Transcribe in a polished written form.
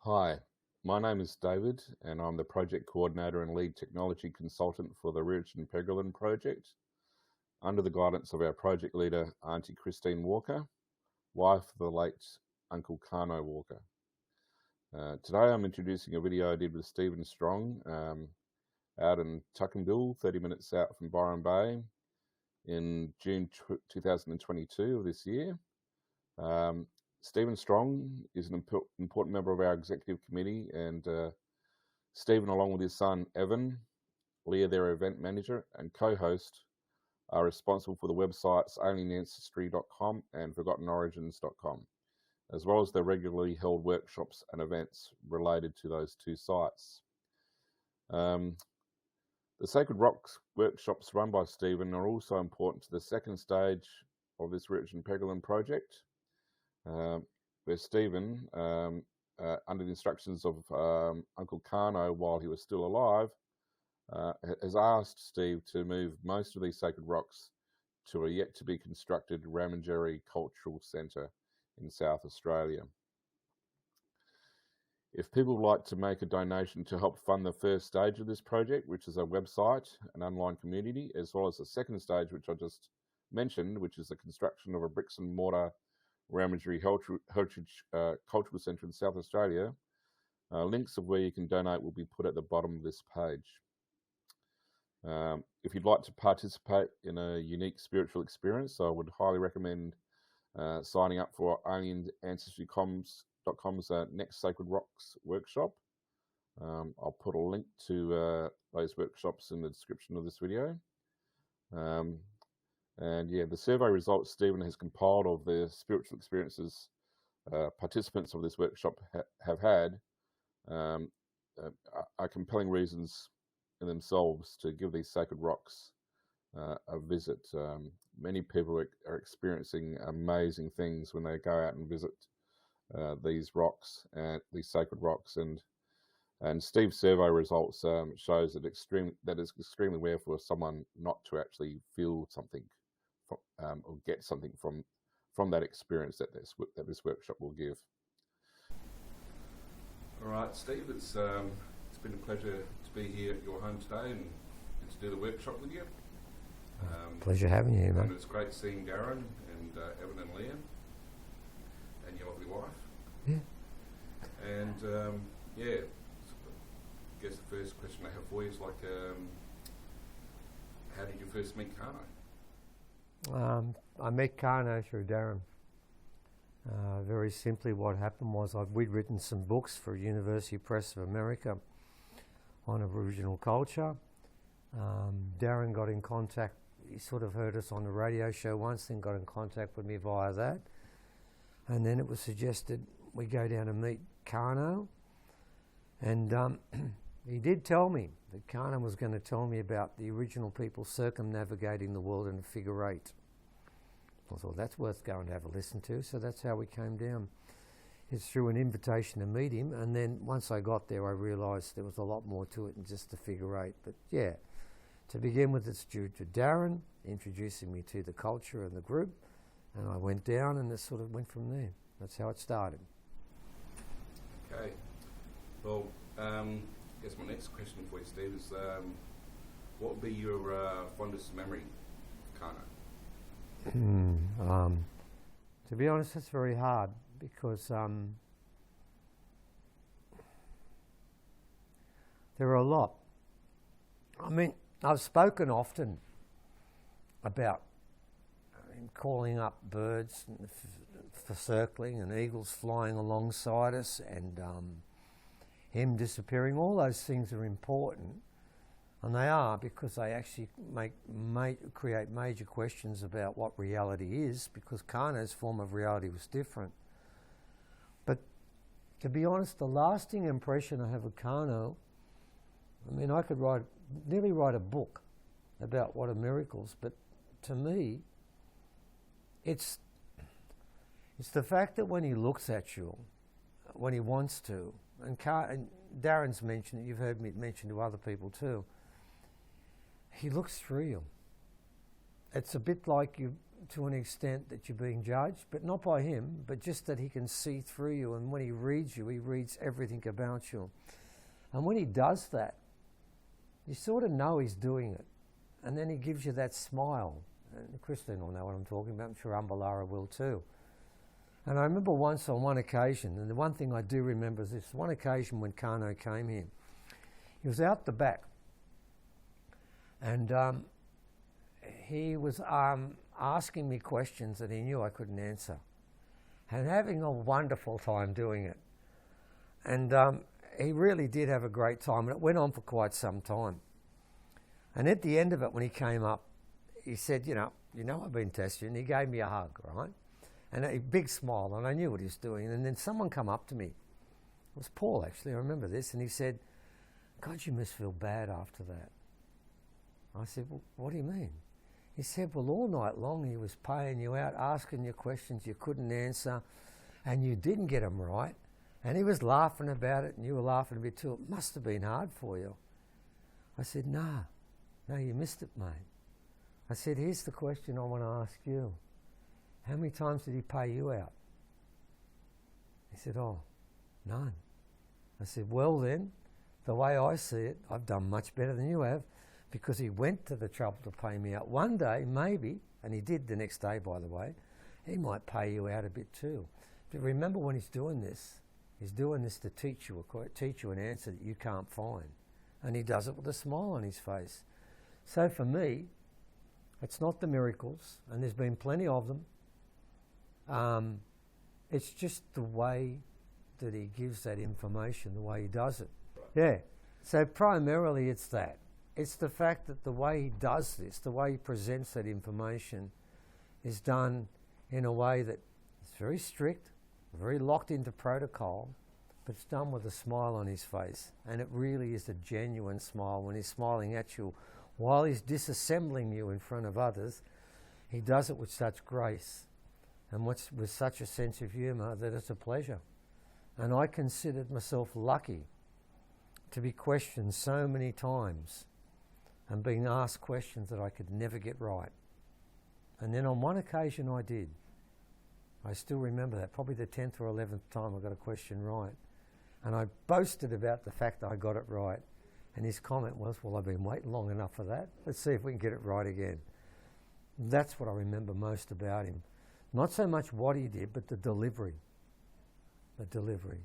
Hi, my name is David and I'm the project coordinator and lead technology consultant for the Riordan Peregrine project under the guidance of our project leader, Auntie Christine Walker, wife of the late Uncle Kano Walker. Today I'm introducing a video I did with Stephen Strong out in Tuckanbill, 30 minutes out from Byron Bay in June 2022 of this year. Stephen Strong is an important member of our executive committee, and Stephen, along with his son Evan, Leah, their event manager and co-host, are responsible for the websites alienancestry.com and forgottenorigins.com, as well as the regularly held workshops and events related to those two sites. The Sacred Rocks workshops run by Stephen are also important to the second stage of this Riordan Peregrine project, where Stephen, under the instructions of Uncle Kano while he was still alive, has asked Steve to move most of these sacred rocks to a yet-to-be-constructed Raminjeri Cultural Centre in South Australia. If people would like to make a donation to help fund the first stage of this project, which is a website, an online community, as well as the second stage, which I just mentioned, which is the construction of a bricks and mortar Raminjeri Heritage Cultural Centre in South Australia, links of where you can donate will be put at the bottom of this page. If you'd like to participate in a unique spiritual experience, I would highly recommend signing up for alienancestry.com's next Sacred Rocks workshop. I'll put a link to those workshops in the description of this video. And yeah, the survey results Stephen has compiled of the spiritual experiences participants of this workshop have had are compelling reasons in themselves to give these sacred rocks a visit. Many people are experiencing amazing things when they go out and visit these rocks and these sacred rocks, and Steve's survey results shows that it's extremely rare for someone not to actually feel something or get something from that experience that this workshop will give. All right, Steve, it's been a pleasure to be here at your home today and to do the workshop with you. Pleasure having you, mate. And it's great seeing Darren and Evan and Leah and your lovely wife. Yeah. And yeah, I guess the first question I have for you is like, how did you first meet Kano? I met Kano through Darren. Very simply, what happened was we'd written some books for University Press of America on Aboriginal culture. Darren got in contact. He sort of heard us on the radio show once, then got in contact with me via that. And then it was suggested we go down and meet Kano. And he did tell me that Kano was going to tell me about the original people circumnavigating the world in a figure eight. I thought that's worth going to have a listen to, so that's how we came down. It's through an invitation to meet him, and then once I got there I realised there was a lot more to it than just the figure eight. But yeah, to begin with, it's due to Darren introducing me to the culture and the group, and I went down and it sort of went from there. That's how it started. Okay. Well, I guess my next question for you, Steve, is what would be your fondest memory of Kano? To be honest, it's very hard because there are a lot. I mean, I've spoken often about calling up birds for circling and eagles flying alongside us and him disappearing. All those things are important, and they are, because they actually create major questions about what reality is, because Kano's form of reality was different. But to be honest, the lasting impression I have of Kano, I mean, I could nearly write a book about what are miracles, but to me, it's the fact that when he looks at you, when he wants to, and Darren's mentioned it, you've heard me mention to other people too, he looks through you. It's a bit like to an extent that you're being judged, but not by him, but just that he can see through you. And when he reads you, he reads everything about you. And when he does that, you sort of know he's doing it. And then he gives you that smile. And Christine will know what I'm talking about. I'm sure Ambalara will too. And I remember once on one occasion, and the one thing I do remember is this one occasion when Kano came in. He was out the back. And he was asking me questions that he knew I couldn't answer. And having a wonderful time doing it. And he really did have a great time. And it went on for quite some time. And at the end of it, when he came up, he said, you know, I've been testing. And he gave me a hug, right? And a big smile, and I knew what he was doing. And then someone come up to me. It was Paul, actually, I remember this. And he said, God, you must feel bad after that. I said, well, what do you mean? He said, well, all night long he was paying you out, asking you questions you couldn't answer, and you didn't get them right. And he was laughing about it, and you were laughing a bit too. It must have been hard for you. I said, no, you missed it, mate. I said, here's the question I want to ask you. How many times did he pay you out? He said, oh, none. I said, well then, the way I see it, I've done much better than you have, because he went to the trouble to pay me out. One day, maybe, and he did the next day, by the way, he might pay you out a bit too. But remember when he's doing this to teach you an answer that you can't find. And he does it with a smile on his face. So for me, it's not the miracles, and there's been plenty of them. It's just the way that he gives that information, the way he does it. Yeah. So primarily it's that. It's the fact that the way he does this, the way he presents that information, is done in a way that is very strict, very locked into protocol, but it's done with a smile on his face. And it really is a genuine smile when he's smiling at you. While he's disassembling you in front of others, he does it with such grace and with such a sense of humour that it's a pleasure. And I considered myself lucky to be questioned so many times and being asked questions that I could never get right. And then on one occasion I did. I still remember that, probably the 10th or 11th time I got a question right. And I boasted about the fact that I got it right. And his comment was, well, I've been waiting long enough for that. Let's see if we can get it right again. That's what I remember most about him. Not so much what he did, but the delivery. The delivery.